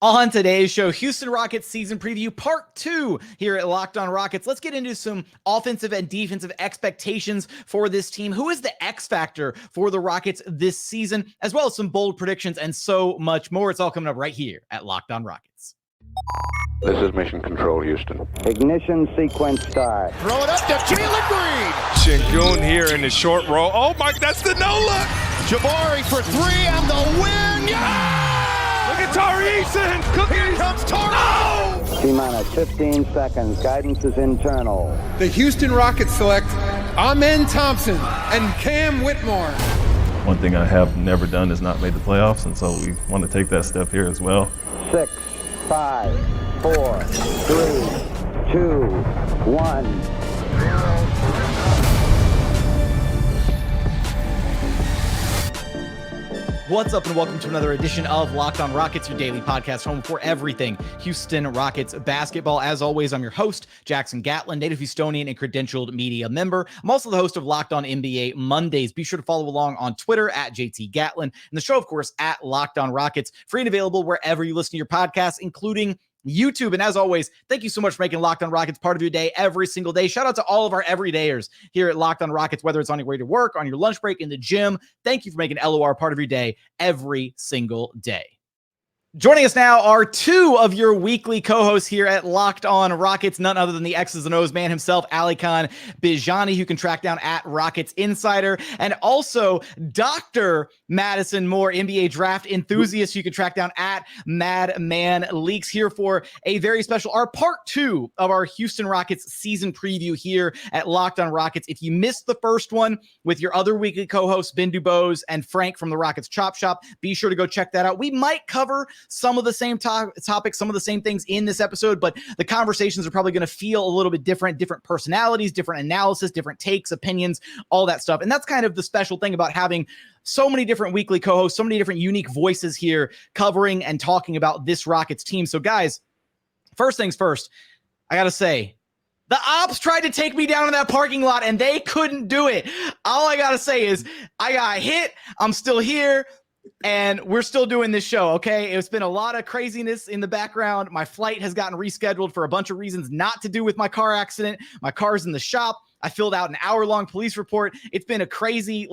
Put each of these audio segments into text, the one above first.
On today's show, Houston Rockets season preview part 2 here at Locked On Rockets. Let's get into some offensive and defensive expectations for this team. Who is the X factor for the Rockets this season, as well as some bold predictions and so much more. It's all coming up right here at Locked On Rockets. This is Mission Control, Houston. Ignition sequence start. Throw it up to Jalen Green. Sengun here in the short row. Oh my, that's the no look. Jabari for 3 and the win. Yeah! Look at Tari, Eason. Here comes Tari. Oh! T-minus 15 seconds. Guidance is internal. The Houston Rockets select Amen Thompson and Cam Whitmore. One thing I have never done is not made the playoffs, and so we want to take that step here as well. 6, 5, 4, 3, 2, 1. What's up and welcome to another edition of Locked On Rockets, your daily podcast home for everything Houston Rockets basketball. As always, I'm your host, Jackson Gatlin, native Houstonian and credentialed media member. I'm also the host of Locked On NBA Mondays. Be sure to follow along on Twitter at JT Gatlin and the show, of course, at Locked On Rockets, free and available wherever you listen to your podcasts, including YouTube. And as always, thank you so much for making Locked On Rockets part of your day every single day. Shout out to all of our everydayers here at Locked On Rockets, whether it's on your way to work, on your lunch break, in the gym. Thank you for making LOR part of your day every single day. Joining us now are two of your weekly co-hosts here at Locked On Rockets, none other than the X's and O's man himself, Alykhan Bijani, who can track down at Rockets Insider, and also Dr. Madison Moore, NBA draft enthusiast, who you can track down at Madman Leaks, here for a very special, our part 2 of our Houston Rockets season preview here at Locked On Rockets. If you missed the first one with your other weekly co-hosts, Ben Dubose and Frank from the Rockets Chop Shop, be sure to go check that out. We might cover some of the same topics, some of the same things in this episode, but the conversations are probably going to feel a little bit different personalities, different analysis, different takes, opinions, all that stuff. And that's kind of the special thing about having so many different weekly co-hosts, so many different unique voices here covering and talking about this Rockets team. So guys, first things first, I got to say, the ops tried to take me down in that parking lot and they couldn't do it. All I got to say is I got hit. I'm still here. And we're still doing this show, okay? It's been a lot of craziness in the background. My flight has gotten rescheduled for a bunch of reasons not to do with my car accident. My car's in the shop. I filled out an hour-long police report. It's been a crazy,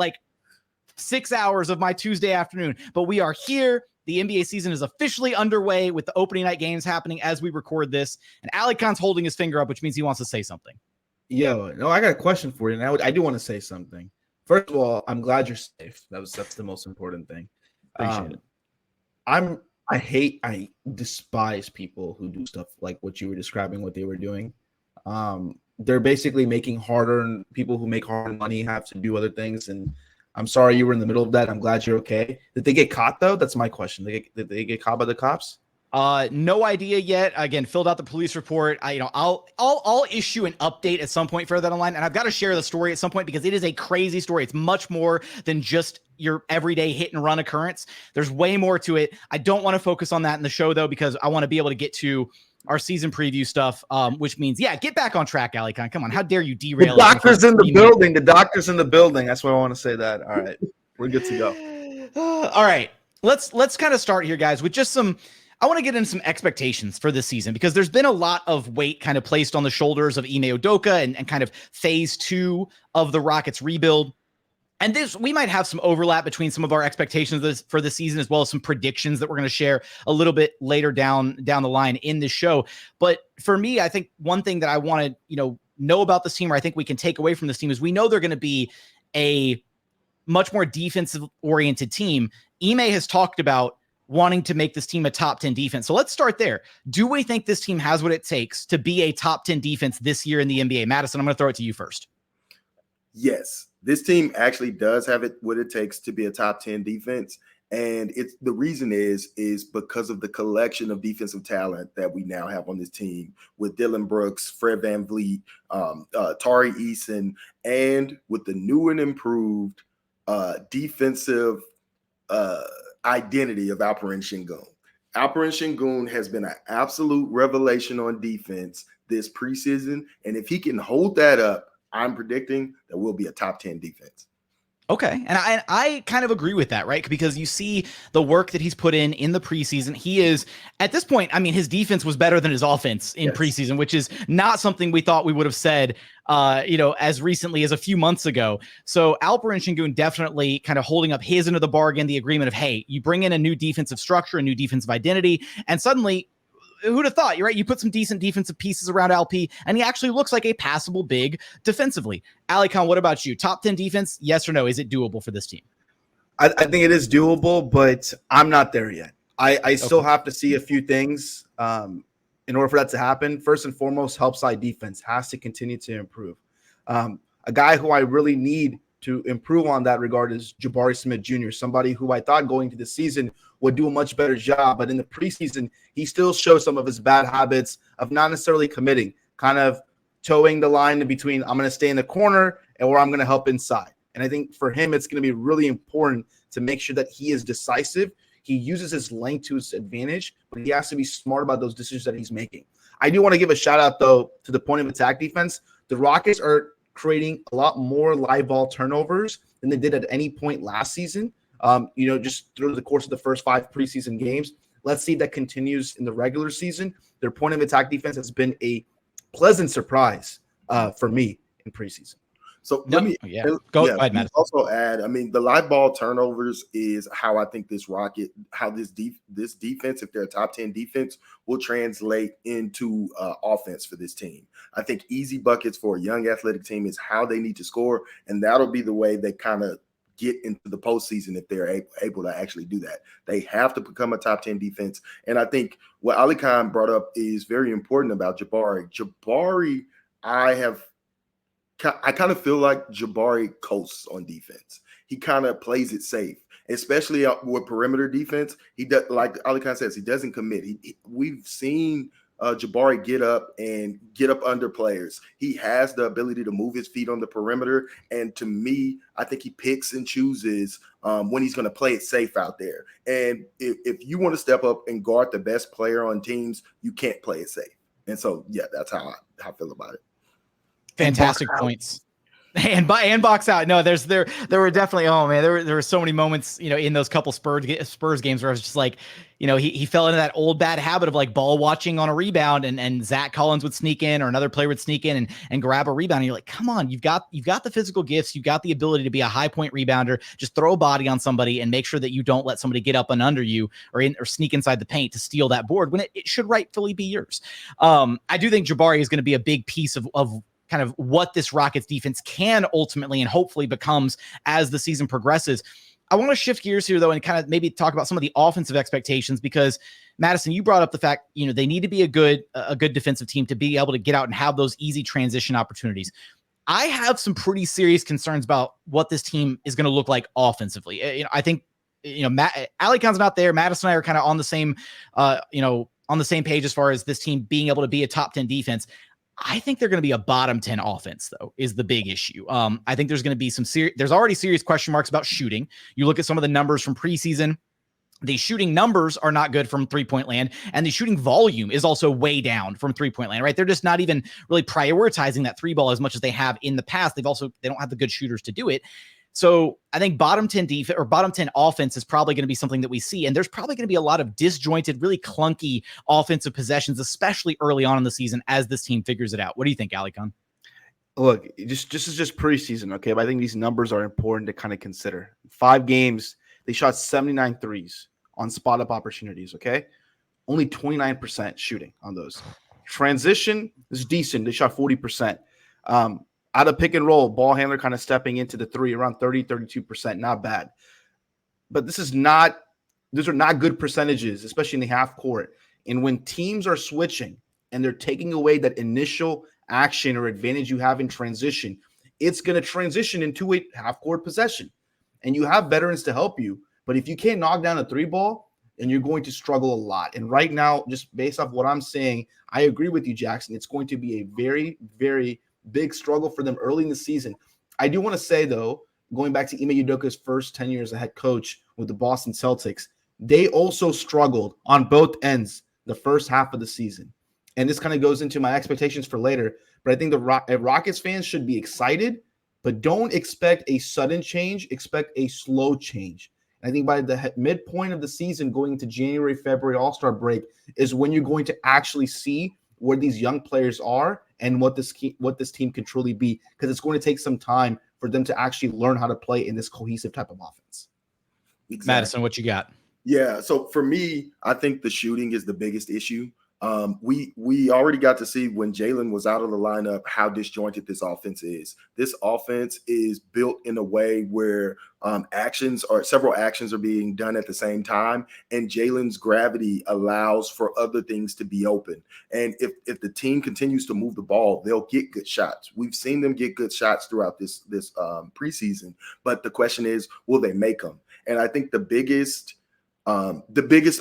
6 hours of my Tuesday afternoon. But we are here. The NBA season is officially underway with the opening night games happening as we record this. And Alykhan's holding his finger up, which means he wants to say something. Yo, no, I got a question for you. Now, I do want to say something. First of all, I'm glad you're safe. That's the most important thing. Appreciate it. I despise people who do stuff like what you were describing, what they were doing. They're basically making harder, people who make hard money have to do other things. And I'm sorry you were in the middle of that. I'm glad you're okay. Did they get caught though? That's my question. Did they get caught by the cops? No idea yet. Again, filled out the police report. I'll issue an update at some point further down the line, and I've got to share the story at some point because it is a crazy story. It's much more than just your everyday hit and run occurrence. There's way more to it. I don't want to focus on that in the show though, because I want to be able to get to our season preview stuff, which means, get back on track, Alykhan. Come on. How dare you derail? The doctor's in the building. The doctor's in the building. That's why I want to say that. All right. We're good to go. All right. Let's kind of start here, guys, with just I want to get into some expectations for this season because there's been a lot of weight kind of placed on the shoulders of Ime Udoka and kind of phase 2 of the Rockets rebuild. And we might have some overlap between some of our expectations for the season, as well as some predictions that we're going to share a little bit later down the line in the show. But for me, I think one thing that I want to, know about this team, or I think we can take away from this team, is we know they're going to be a much more defensive oriented team. Ime has talked about wanting to make this team a top 10 defense. So let's start there. Do we think this team has what it takes to be a top 10 defense this year in the NBA? Madison, I'm going to throw it to you first. Yes, this team actually does have what it takes to be a top 10 defense. And the reason is because of the collection of defensive talent that we now have on this team with Dillon Brooks, Fred VanVleet, Tari Eason, and with the new and improved defensive identity of Alperen Sengun. Alperen Sengun has been an absolute revelation on defense this preseason. And if he can hold that up, I'm predicting that we'll be a top 10 defense. Okay. And I kind of agree with that, right? Because you see the work that he's put in the preseason. He is, at this point, I mean, his defense was better than his offense in preseason, which is not something we thought we would have said, as recently as a few months ago. So Alperen Sengun definitely kind of holding up his end of the bargain, the agreement of, hey, you bring in a new defensive structure, a new defensive identity, and suddenly, who'd have thought? You're right. You put some decent defensive pieces around LP, and he actually looks like a passable big defensively. Alykhan, what about you? Top 10 defense? Yes or no? Is it doable for this team? I think it is doable, but I'm not there yet. I still have to see a few things in order for that to happen. First and foremost, help side defense has to continue to improve. A guy who I really need to improve on that regard is Jabari Smith Jr., somebody who I thought going to the season would do a much better job. But in the preseason, he still shows some of his bad habits of not necessarily committing, kind of towing the line in between I'm going to stay in the corner and where I'm going to help inside. And I think for him, it's going to be really important to make sure that he is decisive. He uses his length to his advantage, but he has to be smart about those decisions that he's making. I do want to give a shout out, though, to the point of attack defense. The Rockets are creating a lot more live ball turnovers than they did at any point last season, just through the course of the first 5 preseason games. Let's see if that continues in the regular season. Their point of attack defense has been a pleasant surprise for me in preseason. So go ahead, Madison. Also add, I mean, the live ball turnovers is how I think this defense, if they're a top 10 defense, will translate into offense for this team. I think easy buckets for a young athletic team is how they need to score, and that'll be the way they kind of get into the postseason if they're able to actually do that. They have to become a top 10 defense, and I think what Alykhan brought up is very important about Jabari. Jabari, I kind of feel like Jabari coasts on defense. He kind of plays it safe, especially with perimeter defense. He does, like Alykhan says, he doesn't commit. We've seen Jabari get up under players. He has the ability to move his feet on the perimeter, and to me, I think he picks and chooses when he's going to play it safe out there. And if you want to step up and guard the best player on teams, you can't play it safe. And so, yeah, that's how I feel about it. Fantastic points. And box out. No, there were definitely, oh man, there were so many moments, in those couple Spurs games where I was just like, he fell into that old bad habit of like ball watching on a rebound, and Zach Collins would sneak in or another player would sneak in and grab a rebound. And you're like, come on, you've got the physical gifts, you've got the ability to be a high point rebounder. Just throw a body on somebody and make sure that you don't let somebody get up and under you or sneak inside the paint to steal that board when it should rightfully be yours. I do think Jabari is going to be a big piece of kind of what this Rockets defense can ultimately and hopefully becomes as the season progresses. I want to shift gears here, though, and kind of maybe talk about some of the offensive expectations, because Madison, you brought up the fact, they need to be a good defensive team to be able to get out and have those easy transition opportunities. I have some pretty serious concerns about what this team is going to look like offensively. I think, Alykhan's not there. Madison and I are kind of on the same, on the same page as far as this team being able to be a top 10 defense. I think they're going to be a bottom 10 offense, though, is the big issue. I think there's going to be there's already serious question marks about shooting. You look at some of the numbers from preseason, the shooting numbers are not good from 3-point land, and the shooting volume is also way down from 3-point land, right? They're just not even really prioritizing that 3 ball as much as they have in the past. They don't have the good shooters to do it. So I think bottom 10 defense or bottom 10 offense is probably going to be something that we see. And there's probably going to be a lot of disjointed, really clunky offensive possessions, especially early on in the season as this team figures it out. What do you think, Alykhan? Look, this is just preseason, okay? But I think these numbers are important to kind of consider. 5 games, they shot 79 threes on spot-up opportunities, okay? Only 29% shooting on those. Transition is decent. They shot 40%. Out of pick and roll, ball handler kind of stepping into the 3, around 32%, not bad. But those are not good percentages, especially in the half court. And when teams are switching and they're taking away that initial action or advantage you have in transition, it's going to transition into a half court possession. And you have veterans to help you. But if you can't knock down a 3 ball, then you're going to struggle a lot. And right now, just based off what I'm saying, I agree with you, Jackson. It's going to be a very, very big struggle for them early in the season. I do want to say, though, going back to Ime Udoka's first 10 years as head coach with the Boston Celtics, they also struggled on both ends the first half of the season. And this kind of goes into my expectations for later. But I think the Rockets fans should be excited but don't expect a sudden change. Expect a slow change. And I think by the midpoint of the season, going into January, February, All-Star break, is when you're going to actually see where these young players are and what this team can truly be, because it's going to take some time for them to actually learn how to play in this cohesive type of offense. Exactly. Madison, what you got? Yeah, so for me, I think the shooting is the biggest issue. We already got to see when Jalen was out of the lineup how disjointed this offense is. This offense is built in a way where several actions are being done at the same time, and Jalen's gravity allows for other things to be open. And if the team continues to move the ball, they'll get good shots. We've seen them get good shots throughout this preseason, but the question is, will they make them? And I think the biggest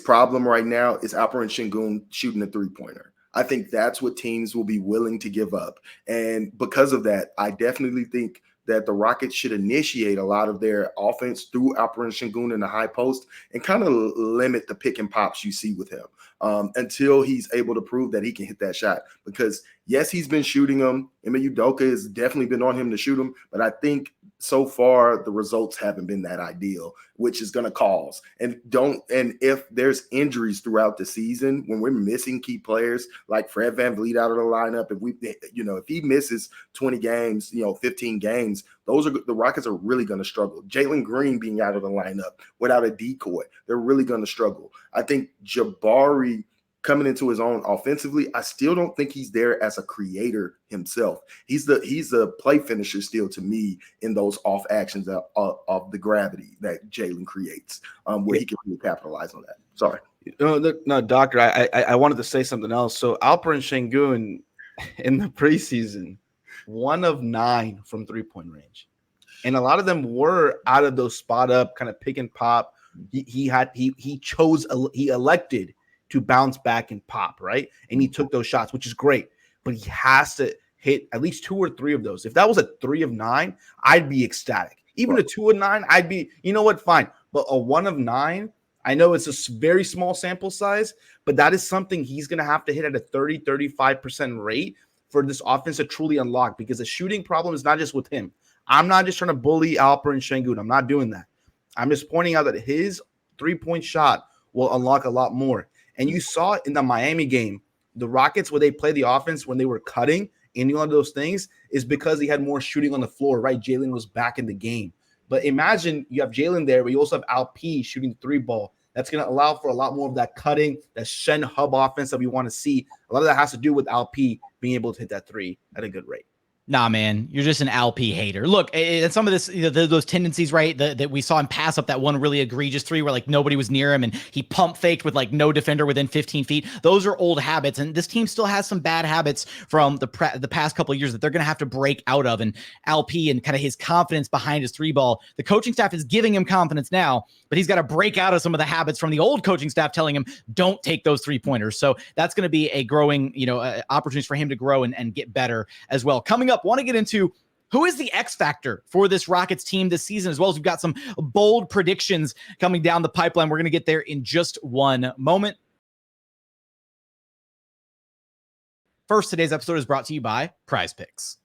problem right now is Alperen Sengun shooting a three-pointer. I think that's what teams will be willing to give up. And because of that, I definitely think that the Rockets should initiate a lot of their offense through Alperen Sengun in the high post and kind of limit the pick and pops you see with him until he's able to prove that he can hit that shot. Because, yes, he's been shooting them. Ime Udoka has definitely been on him to shoot him, but I think so far the results haven't been that ideal, which is going to cause. And if there's injuries throughout the season, when we're missing key players like Fred VanVleet out of the lineup, if he misses 20 games, 15 games, the Rockets are really going to struggle. Jalen Green being out of the lineup without a decoy, they're really going to struggle. I think Jabari coming into his own offensively, I still don't think he's there as a creator himself. He's a play finisher still to me in those off actions of the gravity that Jalen creates, where he can really capitalize on that. Sorry. No, Doctor, I wanted to say something else. So Alperen Sengun in the preseason, 1 of 9 from 3-point range. And a lot of them were out of those spot up kind of pick and pop. He elected to bounce back and pop, right? And he took those shots, which is great. But he has to hit at least 2 or 3 of those. If that was a 3 of 9, I'd be ecstatic. Even a 2 of 9, I'd be, you know what, fine. But a 1 of 9, I know it's a very small sample size, but that is something he's going to have to hit at a 35% rate for this offense to truly unlock, because the shooting problem is not just with him. I'm not just trying to bully Alperen Sengun. I'm not doing that. I'm just pointing out that his 3-point shot will unlock a lot more. And you saw it in the Miami game, the Rockets, where they play the offense when they were cutting, any one of those things is because he had more shooting on the floor, right? Jalen was back in the game. But imagine you have Jalen there, but you also have Alp shooting the 3-ball. That's going to allow for a lot more of that cutting, that Shen hub offense that we want to see. A lot of that has to do with Alp being able to hit that 3 at a good rate. Nah, man, you're just an LP hater. Look, and some of this, those tendencies, right, that we saw him pass up that one really egregious 3 where like nobody was near him and he pump faked with like no defender within 15 feet. Those are old habits, and this team still has some bad habits from the past couple of years that they're going to have to break out of. And LP and kind of his confidence behind his 3-ball, the coaching staff is giving him confidence now, but he's got to break out of some of the habits from the old coaching staff telling him don't take those 3-pointers. So that's going to be a growing, opportunities for him to grow and get better as well. Coming up, want to get into who is the X factor for this Rockets team this season, as well as we've got some bold predictions coming down the pipeline. We're going to get there in just one moment. First, today's episode is brought to you by PrizePicks.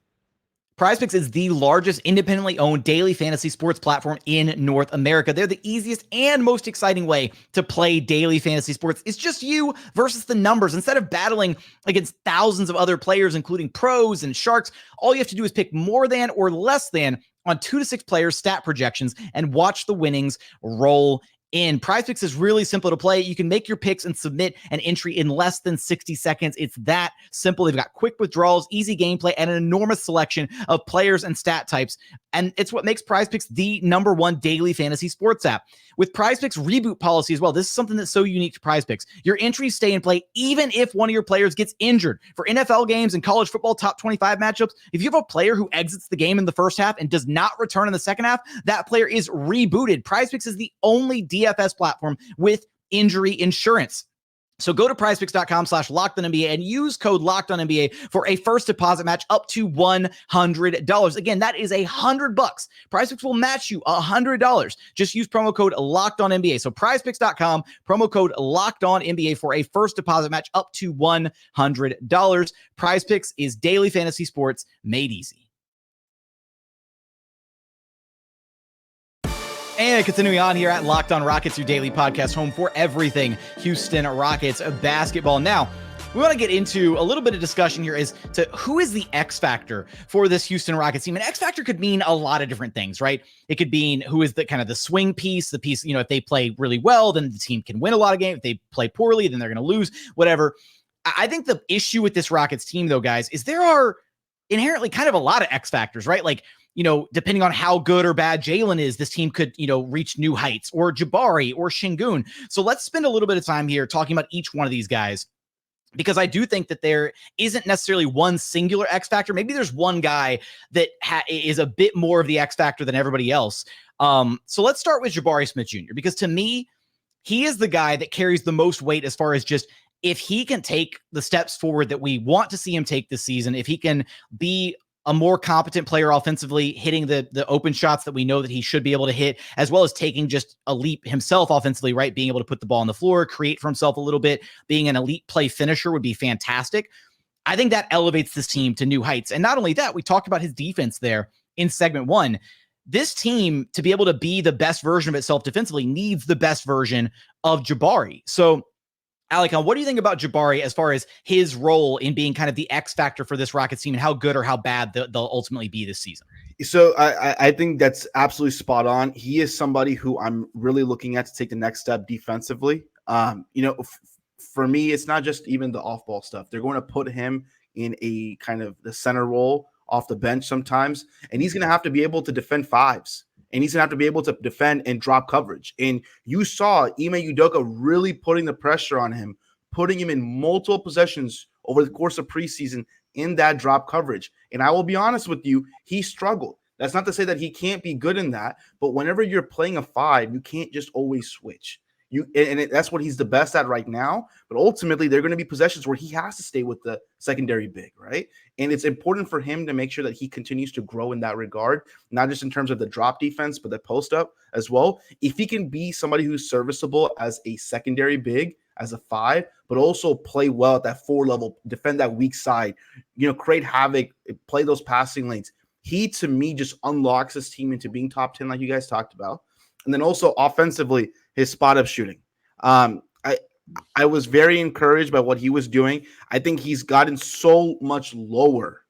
PrizePicks is the largest independently owned daily fantasy sports platform in North America. They're the easiest and most exciting way to play daily fantasy sports. It's just you versus the numbers. Instead of battling against thousands of other players, including pros and sharks, all you have to do is pick more than or less than on 2 to 6 players' stat projections and watch the winnings roll in. PrizePicks is really simple to play. You can make your picks and submit an entry in less than 60 seconds. It's that simple. They've got quick withdrawals, easy gameplay, and an enormous selection of players and stat types. And it's what makes PrizePicks the #1 daily fantasy sports app. With PrizePicks reboot policy as well, this is something that's so unique to PrizePicks. Your entries stay in play even if one of your players gets injured. For NFL games and college football top 25 matchups, if you have a player who exits the game in the first half and does not return in the second half, that player is rebooted. PrizePicks is the only DFS platform with injury insurance. So go to prizepicks.com/LockedOnNBA and use code LockedOnNBA for a first deposit match up to $100. Again, that is $100. PrizePicks will match you $100. Just use promo code LockedOnNBA. So prizepicks.com, promo code LockedOnNBA for a first deposit match up to $100. PrizePicks is daily fantasy sports made easy. And continuing on here at Locked On Rockets, your daily podcast home for everything Houston Rockets basketball. Now, we want to get into a little bit of discussion here as to who is the X factor for this Houston Rockets team. And X factor could mean a lot of different things, right? It could mean who is the kind of the swing piece, the piece, if they play really well, then the team can win a lot of games. If they play poorly, then they're going to lose, whatever. I think the issue with this Rockets team, though, guys, is there are inherently kind of a lot of X factors, right? Like, depending on how good or bad Jalen is, this team could, reach new heights, or Jabari or Sengun. So let's spend a little bit of time here talking about each one of these guys, because I do think that there isn't necessarily one singular X factor. Maybe there's one guy that is a bit more of the X factor than everybody else. So let's start with Jabari Smith Jr., because to me, he is the guy that carries the most weight as far as just if he can take the steps forward that we want to see him take this season, if he can be a more competent player offensively, hitting the open shots that we know that he should be able to hit, as well as taking just a leap himself offensively, right? Being able to put the ball on the floor, create for himself a little bit, being an elite play finisher would be fantastic. I think that elevates this team to new heights. And not only that, we talked about his defense there in segment one. This team, to be able to be the best version of itself defensively, needs the best version of Jabari. So, Alykhan, what do you think about Jabari as far as his role in being kind of the X factor for this Rockets team, and how good or how bad they'll ultimately be this season? So I think that's absolutely spot on. He is somebody who I'm really looking at to take the next step defensively. For me, it's not just even the off-ball stuff. They're going to put him in a kind of the center role off the bench sometimes, and he's going to have to be able to defend fives. And he's going to have to be able to defend and drop coverage. And you saw Ime Udoka really putting the pressure on him, putting him in multiple possessions over the course of preseason in that drop coverage. And I will be honest with you, he struggled. That's not to say that he can't be good in that, but whenever you're playing a five, you can't just always switch. That's what he's the best at right now. But ultimately, there are going to be possessions where he has to stay with the secondary big, right? And it's important for him to make sure that he continues to grow in that regard, not just in terms of the drop defense, but the post up as well. If he can be somebody who's serviceable as a secondary big, as a five, but also play well at that 4 level, defend that weak side, create havoc, play those passing lanes. He, to me, just unlocks his team into being top 10, like you guys talked about. And then also offensively, his spot up shooting. I was very encouraged by what he was doing. I think he's gotten so much lower,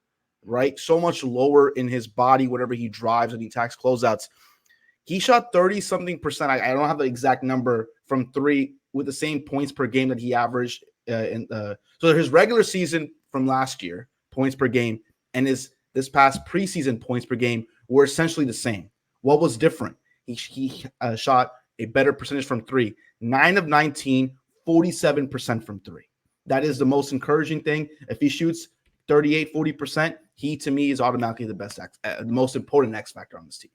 right? So much lower in his body, whenever he drives and he attacks closeouts. He shot 30-something%. I don't have the exact number from 3 with the same points per game that he averaged. So his regular season from last year, points per game, and this past preseason points per game were essentially the same. What was different? He shot a better percentage from 3, 9 of 19, 47% from 3. That is the most encouraging thing. If he shoots 38, 40%, he, to me, is automatically the most important X factor on this team.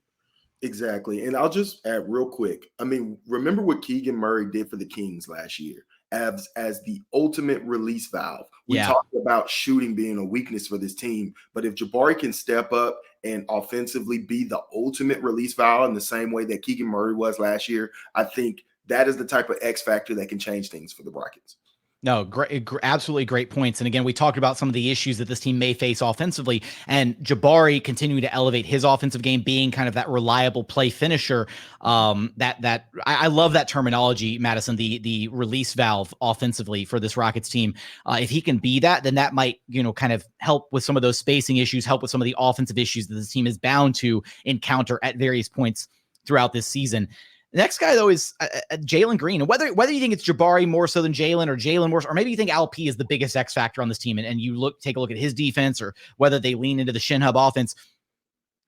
Exactly. And I'll just add real quick. I mean, remember what Keegan Murray did for the Kings last year as the ultimate release valve. We talked about shooting being a weakness for this team, but if Jabari can step up and offensively be the ultimate release valve in the same way that Keegan Murray was last year, I think that is the type of X factor that can change things for the Rockets. No, great, absolutely great points. And again, we talked about some of the issues that this team may face offensively, and Jabari continuing to elevate his offensive game, being kind of that reliable play finisher. I love that terminology, Madison, the release valve offensively for this Rockets team. If he can be that, then that might, kind of help with some of those spacing issues, help with some of the offensive issues that this team is bound to encounter at various points throughout this season. The next guy, though, is Jalen Green. And whether you think it's Jabari more so than Jalen, or Jalen more, or maybe you think LP is the biggest X factor on this team, and you take a look at his defense, or whether they lean into the Shin Hub offense,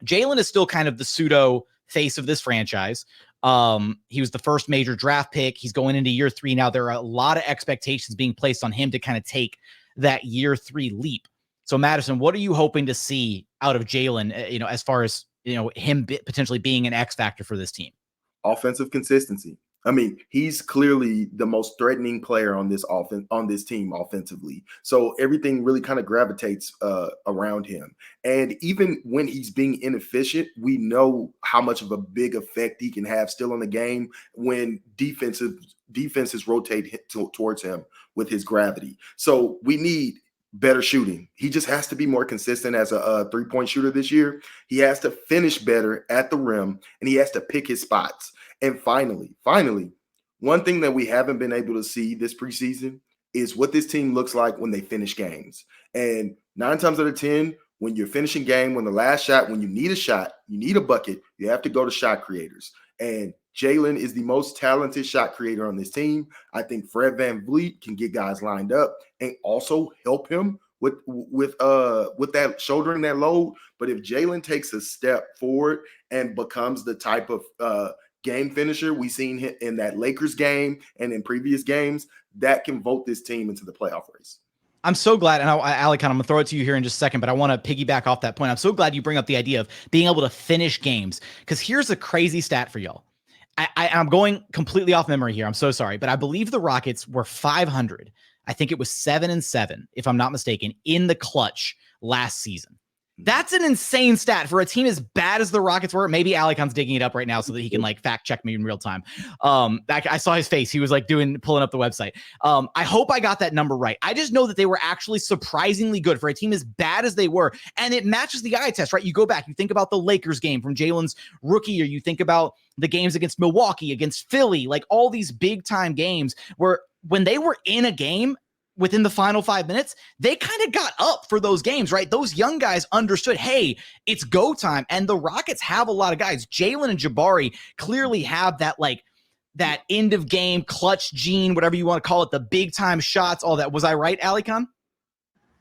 Jalen is still kind of the pseudo face of this franchise. He was the first major draft pick. He's going into year 3 now. There are a lot of expectations being placed on him to kind of take that year 3 leap. So, Madison, what are you hoping to see out of Jalen, as far as, him potentially being an X factor for this team? Offensive consistency. I mean, he's clearly the most threatening player on this team offensively. So everything really kind of gravitates around him. And even when he's being inefficient, we know how much of a big effect he can have still on the game when defenses rotate towards him with his gravity. So we need better shooting. He just has to be more consistent as a three-point shooter this year. He has to finish better at the rim, and he has to pick his spots. And finally, one thing that we haven't been able to see this preseason is what this team looks like when they finish games. And 9 times out of 10, when you're finishing game, when the last shot, when you need a shot, you need a bucket, you have to go to shot creators. And Jalen is the most talented shot creator on this team. I think Fred VanVleet can get guys lined up and also help him with that shouldering that load. But if Jalen takes a step forward and becomes the type of game finisher we've seen in that Lakers game and in previous games, that can vote this team into the playoff race. I'm so glad, and Alykhan, I'm going to throw it to you here in just a second, but I want to piggyback off that point. I'm so glad you bring up the idea of being able to finish games, because here's a crazy stat for y'all. I'm going completely off memory here. I'm so sorry, but I believe the Rockets were 500. I think it was 7-7, if I'm not mistaken, in the clutch last season. That's an insane stat for a team as bad as the Rockets were. Maybe Alykhan's digging it up right now so that he can like fact check me in real time. I saw his face. He was like pulling up the website. I hope I got that number right. I just know that they were actually surprisingly good for a team as bad as they were. And it matches the eye test, right? You go back, you think about the Lakers game from Jalen's rookie year. You think about the games against Milwaukee, against Philly, like all these big time games where when they were in a game, within the final 5 minutes, they kind of got up for those games, right? Those young guys understood, hey, it's go time. And the Rockets have a lot of guys. Jalen and Jabari clearly have that, like, that end of game clutch gene, whatever you want to call it, the big time shots, all that. Was I right, Alykhan?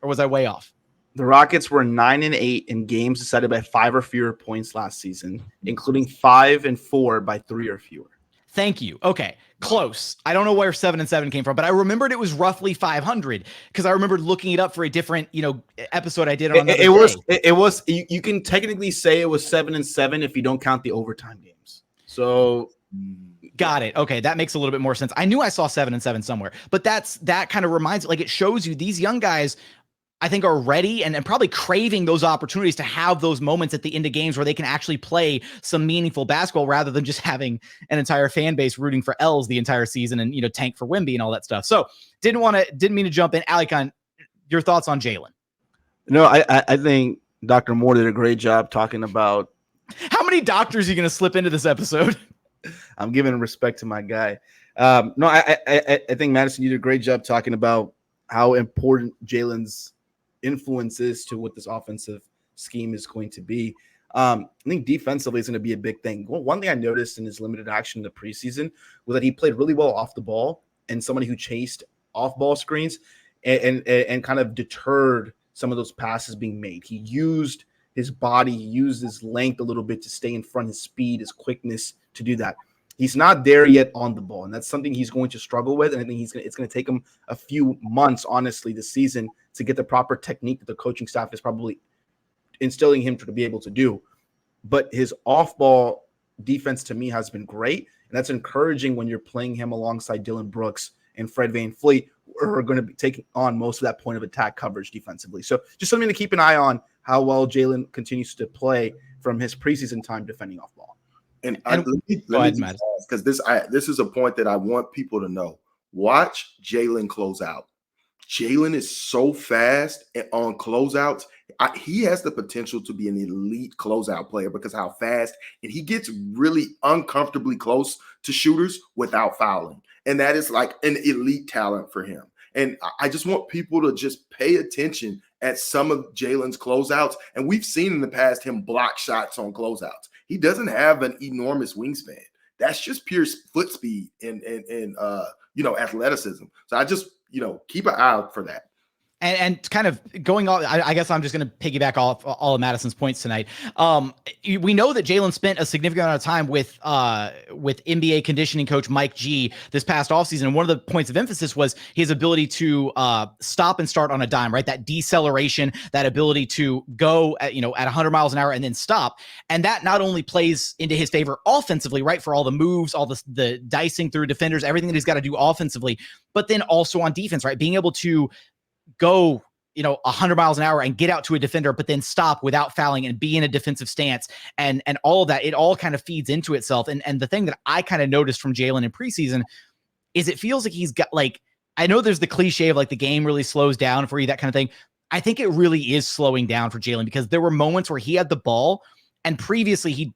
Or was I way off? The Rockets were 9-8 in games decided by 5 or fewer points last season, including 5-4 by 3 or fewer. Thank you. Okay, close. I don't know where 7-7 came from, but I remembered it was roughly 500 because I remembered looking it up for a different, episode I did on another day. It was. You can technically say it was 7-7 if you don't count the overtime games. So, got it. Okay, that makes a little bit more sense. I knew I saw 7-7 somewhere, but that kind of reminds, like, it shows you these young guys, I think, are ready and probably craving those opportunities to have those moments at the end of games where they can actually play some meaningful basketball rather than just having an entire fan base rooting for L's the entire season and, tank for Wemby and all that stuff. So didn't mean to jump in. Alykhan, your thoughts on Jalen? No, I think Dr. Moore did a great job talking about. How many doctors are you going to slip into this episode? I'm giving respect to my guy. No, I think Madison, you did a great job talking about how important Jalen's influences to what this offensive scheme is going to be. I think defensively is going to be a big thing. One thing I noticed in his limited action in the preseason was that he played really well off the ball and somebody who chased off ball screens and kind of deterred some of those passes being made. He used his body, he used his length a little bit to stay in front, his speed, his quickness to do that. He's not there yet on the ball, and that's something he's going to struggle with. And I think it's going to take him a few months, honestly, this season to get the proper technique that the coaching staff is probably instilling him to be able to do. But his off-ball defense to me has been great, and that's encouraging when you're playing him alongside Dillon Brooks and Fred VanVleet, who are going to be taking on most of that point of attack coverage defensively. So just something to keep an eye on how well Jalen continues to play from his preseason time defending off ball. And let me because this is a point that I want people to know. Watch Jalen close out. Jalen is so fast on closeouts. He has the potential to be an elite closeout player because how fast, and he gets really uncomfortably close to shooters without fouling. And that is like an elite talent for him. And I just want people to just pay attention at some of Jalen's closeouts. And we've seen in the past him block shots on closeouts. He doesn't have an enormous wingspan. That's just pure foot speed and athleticism. So I just, keep an eye out for that. And kind of going on, I guess I'm just going to piggyback off all of Madison's points tonight. We know that Jalen spent a significant amount of time with NBA conditioning coach Mike G this past offseason. And one of the points of emphasis was his ability to stop and start on a dime, right? That deceleration, that ability to go at 100 miles an hour and then stop. And that not only plays into his favor offensively, right? For all the moves, all the dicing through defenders, everything that he's got to do offensively, but then also on defense, right? Being able to go 100 miles an hour and get out to a defender, but then stop without fouling and be in a defensive stance and all of that, it all kind of feeds into itself. And the thing that I kind of noticed from Jalen in preseason is it feels like he's got like I know there's the cliche of like the game really slows down for you, that kind of thing. I think it really is slowing down for Jalen because there were moments where he had the ball and previously he'd,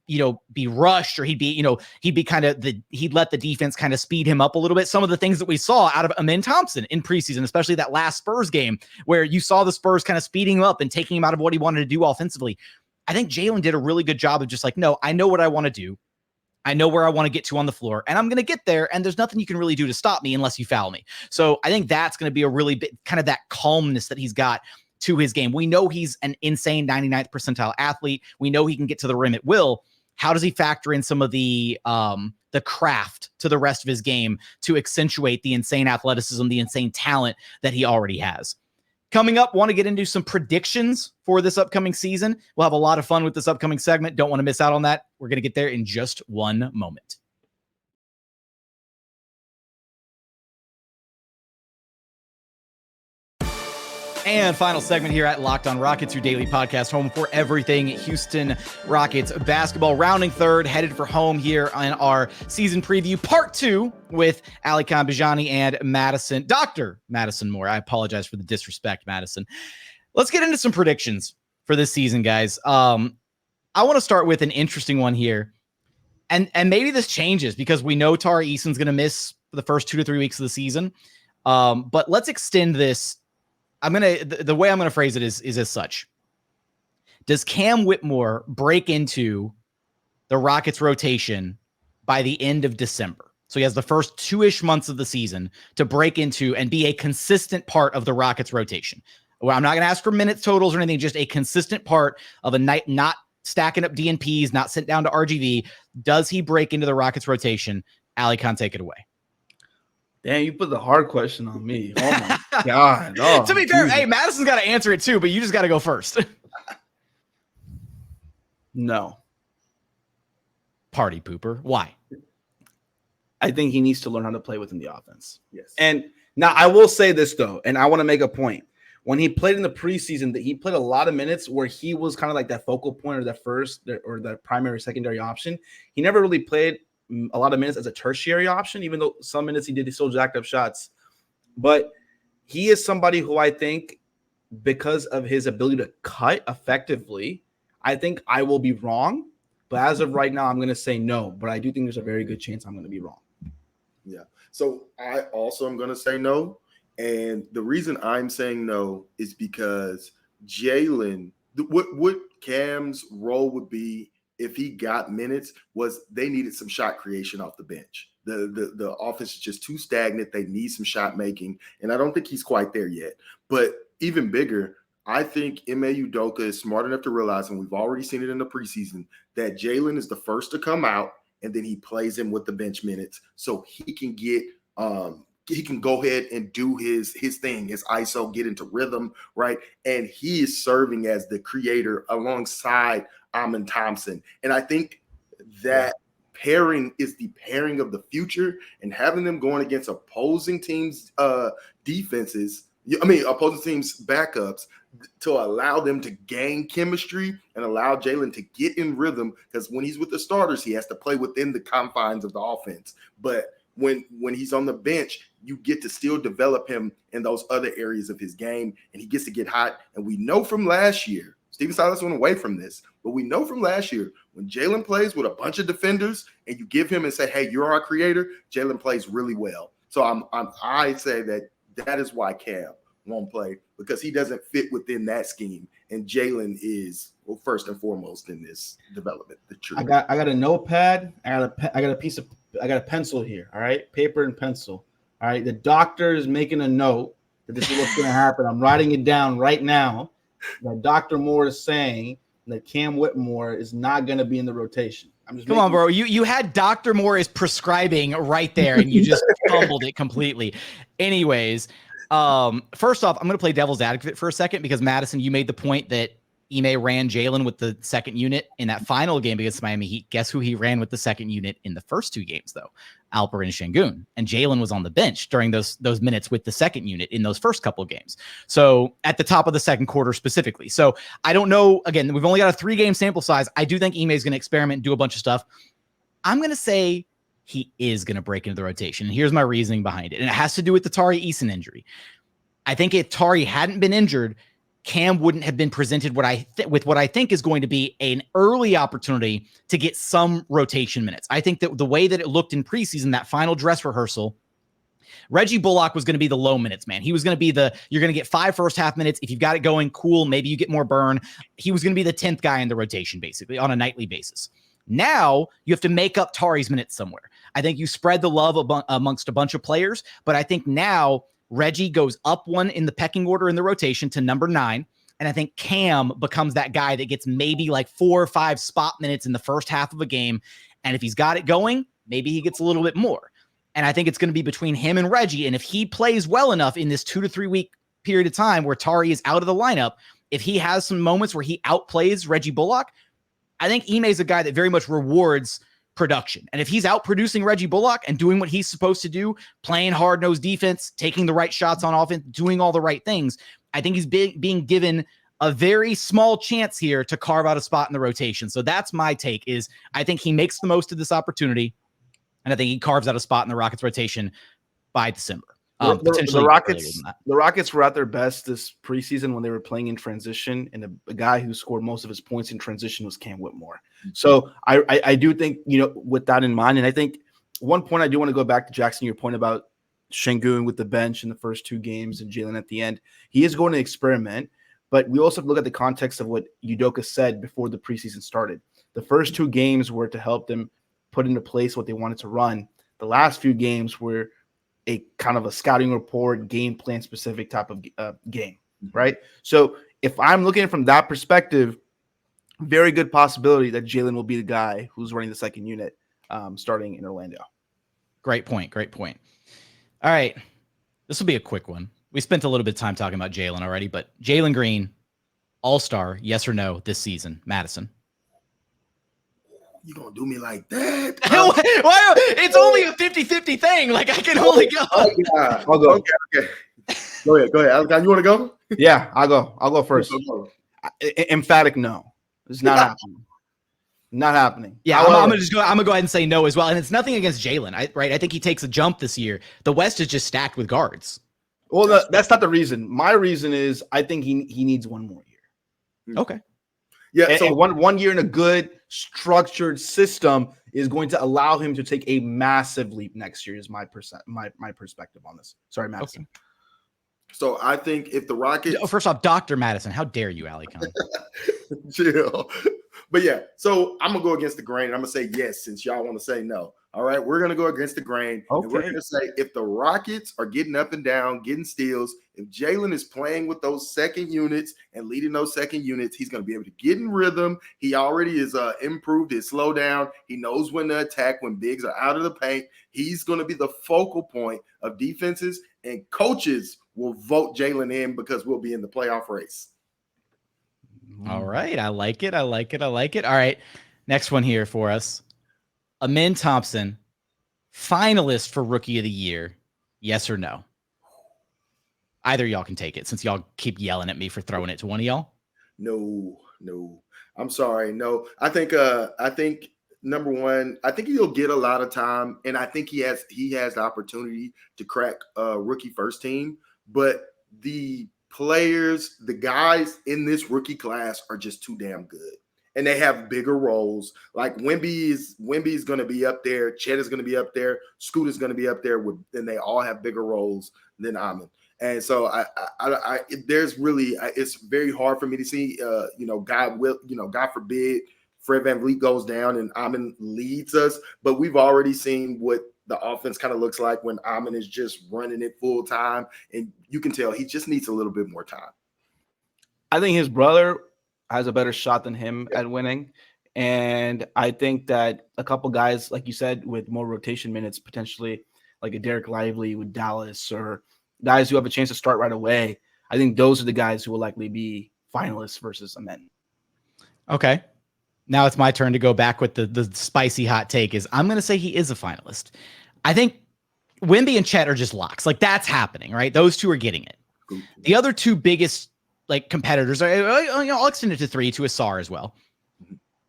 be rushed or he'd be he'd let the defense kind of speed him up a little bit. Some of the things that we saw out of Amen Thompson in preseason, especially that last Spurs game where you saw the Spurs kind of speeding him up and taking him out of what he wanted to do offensively. I think Jalen did a really good job of just like, no, I know what I want to do. I know where I want to get to on the floor, and I'm going to get there, and there's nothing you can really do to stop me unless you foul me. So I think that's going to be a really big kind of that calmness that he's got to his game. We know he's an insane 99th percentile athlete. We know he can get to the rim at will. How does he factor in some of the craft to the rest of his game to accentuate the insane athleticism, the insane talent that he already has? Coming up, want to get into some predictions for this upcoming season. We'll have a lot of fun with this upcoming segment. Don't want to miss out on that. We're going to get there in just one moment. And final segment here at Locked On Rockets, your daily podcast, home for everything Houston Rockets basketball. Rounding third, headed for home here on our season preview, part 2 with Alykhan Bijani and Dr. Madison Moore. I apologize for the disrespect, Madison. Let's get into some predictions for this season, guys. I want to start with an interesting one here. And maybe this changes because we know Tari Eason's going to miss the first 2 to 3 weeks of the season. But let's extend this. The way I'm going to phrase it is as such. Does Cam Whitmore break into the Rockets rotation by the end of December? So he has the first 2-ish months of the season to break into and be a consistent part of the Rockets rotation. Well, I'm not going to ask for minutes totals or anything, just a consistent part of a night, not stacking up DNPs, not sent down to RGV. Does he break into the Rockets rotation? Alykhan, take it away. Damn, you put the hard question on me. Oh, my God. Oh, to be fair, hey, Madison's got to answer it too, but you just got to go first. No. Party pooper. Why? I think he needs to learn how to play within the offense. Yes. And now I will say this, though, and I want to make a point. When he played in the preseason, that he played a lot of minutes where he was kind of like that focal point or that primary, secondary option. He never really played a lot of minutes as a tertiary option, even though some minutes he still jacked up shots. But he is somebody who I think, because of his ability to cut effectively, I think I will be wrong. But as of right now, I'm going to say no. But I do think there's a very good chance I'm going to be wrong. Yeah. So I also am going to say no. And the reason I'm saying no is because Jalen, what Cam's role would be if he got minutes was they needed some shot creation off the bench. The offense is just too stagnant. They need some shot making. And I don't think he's quite there yet. But even bigger, I think Ime Udoka is smart enough to realize, and we've already seen it in the preseason, that Jalen is the first to come out, and then he plays him with the bench minutes so he can get he can go ahead and do his thing, his ISO, get into rhythm, right? And he is serving as the creator alongside Amen Thompson. And I think that pairing is the pairing of the future, and having them going against opposing teams' defenses, opposing teams' backups, to allow them to gain chemistry and allow Jalen to get in rhythm, because when he's with the starters, he has to play within the confines of the offense. But when he's on the bench, you get to still develop him in those other areas of his game, and he gets to get hot. And we know from last year, Stephen Silas went away from this, but we know from last year, when Jalen plays with a bunch of defenders and you give him and say, hey, you're our creator, Jalen plays really well. So I say that is why Cam won't play, because he doesn't fit within that scheme. And Jalen is, well, first and foremost in this development. I got a notepad. I got a pencil here. All right. Paper and pencil. All right. The doctor is making a note that this is what's going to happen. I'm writing it down right now. That Dr. Moore is saying that Cam Whitmore is not going to be in the rotation. Come on, bro. You had Dr. Moore is prescribing right there, and you just fumbled it completely. Anyways, first off, I'm going to play devil's advocate for a second, because Madison, you made the point that Ime ran Jalen with the second unit in that final game against Miami Heat. Guess who he ran with the second unit in the first 2 games, though? Alperen Sengun. And Jalen was on the bench during those minutes with the second unit in those first couple of games. So at the top of the second quarter specifically. So I don't know. Again, we've only got a 3-game sample size. I do think Ime is going to experiment and do a bunch of stuff. I'm going to say he is going to break into the rotation. And here's my reasoning behind it. And it has to do with the Tari Eason injury. I think if Tari hadn't been injured, Cam wouldn't have been presented with what I think is going to be an early opportunity to get some rotation minutes. I think that the way that it looked in preseason, that final dress rehearsal, Reggie Bullock was going to be the low minutes man. He was going to be you're going to get 5 first half minutes. If you've got it going, cool. Maybe you get more burn. He was going to be the 10th guy in the rotation, basically, on a nightly basis. Now you have to make up Tari's minutes somewhere. I think you spread the love amongst a bunch of players, but I think now Reggie goes up one in the pecking order in the rotation to number 9. And I think Cam becomes that guy that gets maybe like 4 or 5 spot minutes in the first half of a game. And if he's got it going, maybe he gets a little bit more. And I think it's going to be between him and Reggie. And if he plays well enough in this 2 to 3 week period of time where Tari is out of the lineup, if he has some moments where he outplays Reggie Bullock, I think Ime is a guy that very much rewards production. And if he's out producing Reggie Bullock and doing what he's supposed to do, playing hard-nosed defense, taking the right shots on offense, doing all the right things, I think he's being given a very small chance here to carve out a spot in the rotation. So that's my take is I think he makes the most of this opportunity. And I think he carves out a spot in the Rockets rotation by December. The Rockets were at their best this preseason when they were playing in transition, and the guy who scored most of his points in transition was Cam Whitmore. So I do think, with that in mind, and I think one point I do want to go back to Jackson, your point about Sengun with the bench in the first 2 games and Jalen at the end. He is going to experiment, but we also have to look at the context of what Udoka said before the preseason started. The first 2 games were to help them put into place what they wanted to run. The last few games were a kind of a scouting report, game plan specific type of game, right? So if I'm looking at it from that perspective, very good possibility that Jalen will be the guy who's running the second unit starting in Orlando. Great point. All right. This will be a quick one. We spent a little bit of time talking about Jalen already, but Jalen Green, all-star, yes or no, this season, Madison? You gonna do me like that? Well, it's only a 50-50 thing. Like, I can only go. Yeah. I'll go. Okay. Go ahead. Alykhan, you want to go? Yeah, I'll go first. Emphatic no. It's not happening. Not happening. Yeah, I'm gonna go ahead and say no as well. And it's nothing against Jalen, right? I think he takes a jump this year. The West is just stacked with guards. Well, that's not the reason. My reason is I think he needs one more year. Okay. Yeah. So one year in a good structured system is going to allow him to take a massive leap next year. Is my perspective on this. Sorry, Madison. Okay. So I think if the Rockets, first off, Dr. Madison, how dare you, Alykhan? Chill. But yeah, so I'm gonna go against the grain. I'm gonna say yes since y'all want to say no. All right, we're gonna go against the grain. Okay. And we're gonna say if the Rockets are getting up and down, getting steals, if Jalen is playing with those second units and leading those second units, he's gonna be able to get in rhythm. He already is improved his slow down. He knows when to attack when bigs are out of the paint. He's gonna be the focal point of defenses, and coaches will vote Jalen in because we'll be in the playoff race. All right. I like it. All right. Next one here for us. Amen Thompson, finalist for Rookie of the Year. Yes or no? Either y'all can take it since y'all keep yelling at me for throwing it to one of y'all. No. I'm sorry. No. I think number one, I think he'll get a lot of time, and I think he has the opportunity to crack rookie first team, but the players, the guys in this rookie class are just too damn good. And they have bigger roles. Like Wemby is going to be up there. Chet is going to be up there. Scoot is going to be up there. And they all have bigger roles than Amen. And so it's very hard for me to see, God forbid Fred VanVleet goes down and Amen leads us. But we've already seen what the offense kind of looks like when Amen is just running it full time. And you can tell he just needs a little bit more time. I think his brother has a better shot than him at winning. And I think that a couple guys, like you said, with more rotation minutes, potentially like a Derek Lively with Dallas or guys who have a chance to start right away, I think those are the guys who will likely be finalists versus Amen. Okay. Now it's my turn to go back with the spicy hot take is I'm going to say he is a finalist. I think Wemby and Chet are just locks. Like that's happening, right? Those two are getting it. The other two biggest competitors are, I'll extend it to 3 to Asar as well.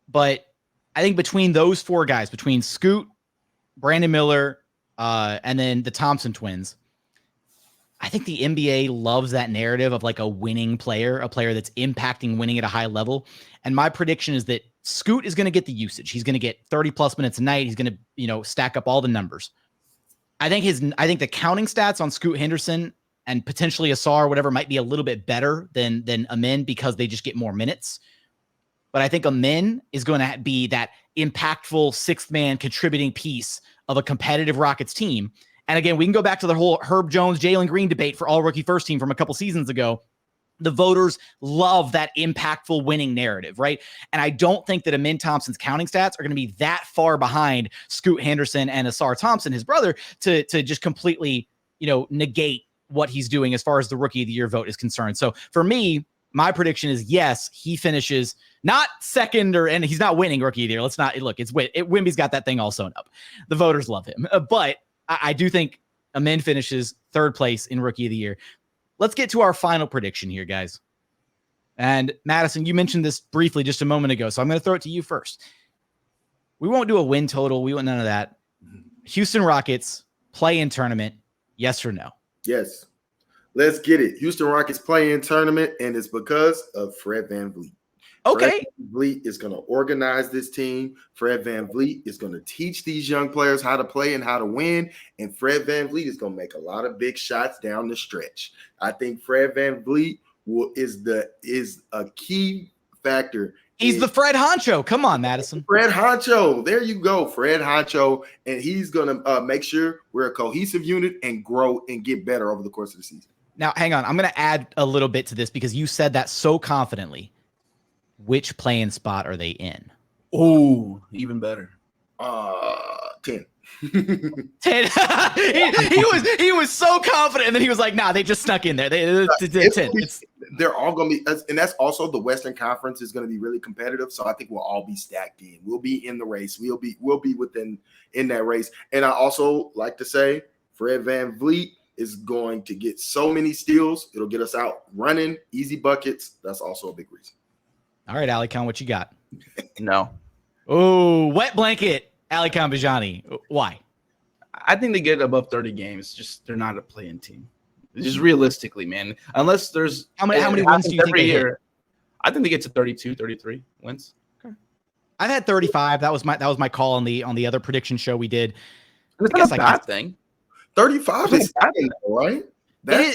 But I think between those 4 guys, between Scoot, Brandon Miller, and then the Thompson twins. I think the NBA loves that narrative of like a winning player, a player that's impacting winning at a high level. And my prediction is that Scoot is going to get the usage. He's going to get 30 plus minutes a night. He's going to, stack up all the numbers. I think the counting stats on Scoot Henderson and potentially Asar or whatever might be a little bit better than Amen because they just get more minutes. But I think Amen is going to be that impactful sixth man contributing piece of a competitive Rockets team. And again, we can go back to the whole Herb Jones, Jalen Green debate for all rookie first team from a couple seasons ago. The voters love that impactful winning narrative, right? And I don't think that Amen Thompson's counting stats are going to be that far behind Scoot Henderson and Asar Thompson, his brother, to just completely, negate what he's doing as far as the rookie of the year vote is concerned. So for me, my prediction is yes, he finishes not second and he's not winning rookie of the year. Let's not look. Wimby's got that thing all sewn up. The voters love him, but I do think Amen finishes third place in rookie of the year. Let's get to our final prediction here, guys. And Madison, you mentioned this briefly just a moment ago, so I'm going to throw it to you first. We won't do a win total. We want none of that. Houston Rockets play-in tournament, yes or no? Yes. Let's get it. Houston Rockets play-in tournament, and it's because of Fred VanVleet. Okay. Fred VanVleet is going to organize this team. Fred VanVleet is going to teach these young players how to play and how to win. And Fred VanVleet is going to make a lot of big shots down the stretch. I think Fred VanVleet is a key factor. He's the Fred Honcho. Come on, Madison. Fred Honcho. There you go, Fred Honcho. And he's going to make sure we're a cohesive unit and grow and get better over the course of the season. Now, hang on. I'm going to add a little bit to this because you said that so confidently. Which play-in spot are they in? Oh, even better. 10. 10. he was so confident, and then he was like, "Nah, they just snuck in there." 10. They're all going to be, and that's also the Western Conference is going to be really competitive. So I think we'll all be stacked in. We'll be in the race. We'll be in that race. And I also like to say, Fred VanVleet is going to get so many steals. It'll get us out running, easy buckets. That's also a big reason. All right, Alykhan, what you got? No. Oh, wet blanket, Alykhan Bijani. Why? I think they get above 30 games. Just they're not a play-in team. Just realistically, man. Unless there's how many wins do you think they hit? I think they get to 32, 33 wins. Okay. I've had 35. That was my call on the other prediction show we did. It's not a bad thing. 35 is happening, right?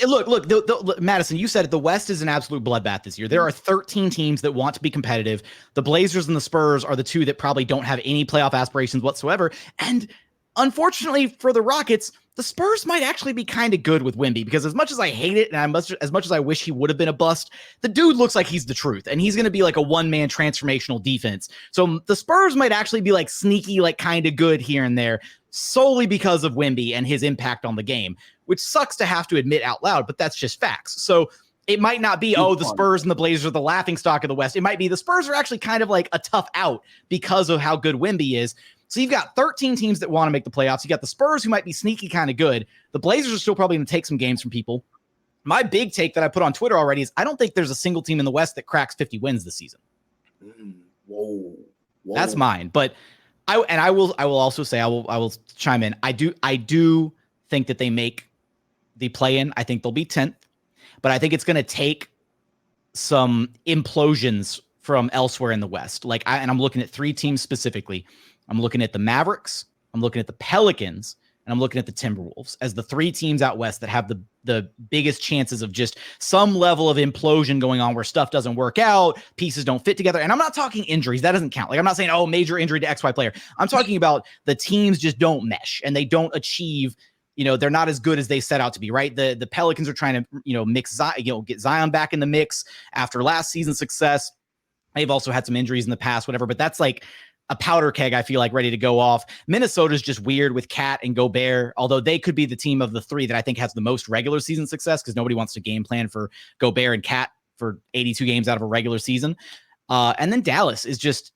Look, Madison, you said it. The West is an absolute bloodbath this year. There are 13 teams that want to be competitive. The Blazers and the Spurs are the two that probably don't have any playoff aspirations whatsoever. And unfortunately for the Rockets, the Spurs might actually be kind of good with Wemby because as much as I hate it and as much as I wish he would have been a bust, the dude looks like he's the truth. And he's going to be like a one-man transformational defense. So the Spurs might actually be like sneaky, like kind of good here and there solely because of Wemby and his impact on the game, which sucks to have to admit out loud, but that's just facts. So it might not be, the Spurs and the Blazers are the laughingstock of the West. It might be the Spurs are actually kind of like a tough out because of how good Wemby is. So you've got 13 teams that want to make the playoffs. You got the Spurs who might be sneaky kind of good. The Blazers are still probably going to take some games from people. My big take that I put on Twitter already is I don't think there's a single team in the West that cracks 50 wins this season. Whoa. That's mine. But I will also say I will chime in. I do think that they make the play-in. I think they'll be 10th, but I think it's going to take some implosions from elsewhere in the West. And I'm looking at three teams specifically. I'm looking at the Mavericks, I'm looking at the Pelicans, and I'm looking at the Timberwolves as the three teams out West that have the biggest chances of just some level of implosion going on where stuff doesn't work out, pieces don't fit together. And I'm not talking injuries. That doesn't count. Like, I'm not saying, major injury to XY player. I'm talking about the teams just don't mesh and they don't achieve, they're not as good as they set out to be, right? The Pelicans are trying to, mix Zion, get Zion back in the mix after last season's success. They've also had some injuries in the past, whatever, but that's like a powder keg, I feel like, ready to go off. Minnesota's just weird with Cat and Gobert, although they could be the team of the three that I think has the most regular season success because nobody wants to game plan for Gobert and Cat for 82 games out of a regular season. And then Dallas is just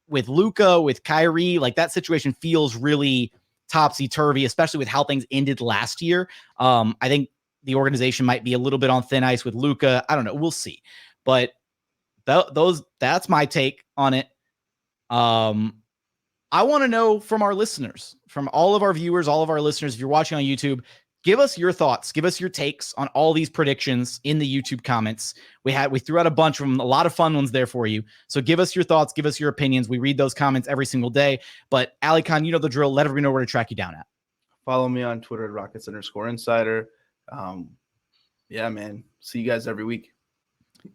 with Luka, with Kyrie, like that situation feels really topsy-turvy, especially with how things ended last year. I think the organization might be a little bit on thin ice with Luka. I don't know. We'll see. But that's my take on it. I want to know from our listeners, from all of our viewers, all of our listeners, if you're watching on YouTube, give us your thoughts. Give us your takes on all these predictions in the YouTube comments. We threw out a bunch of them, a lot of fun ones there for you. So give us your thoughts. Give us your opinions. We read those comments every single day. But Alykhan, you know the drill. Let everybody know where to track you down at. Follow me on Twitter at Rockets_insider. Yeah, man. See you guys every week.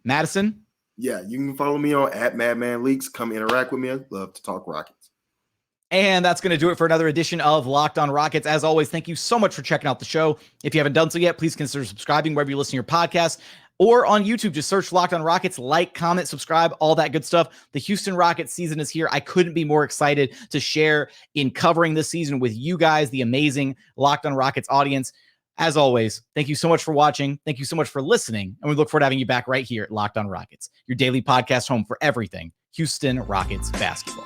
Madison? Yeah, you can follow me on @MadmanLeaks. Come interact with me. I'd love to talk Rockets. And that's going to do it for another edition of Locked on Rockets. As always, thank you so much for checking out the show. If you haven't done so yet, please consider subscribing wherever you listen to your podcast or on YouTube. Just search Locked on Rockets, like, comment, subscribe, all that good stuff. The Houston Rockets season is here. I couldn't be more excited to share in covering this season with you guys, the amazing Locked on Rockets audience. As always, thank you so much for watching. Thank you so much for listening. And we look forward to having you back right here at Locked on Rockets, your daily podcast home for everything Houston Rockets basketball.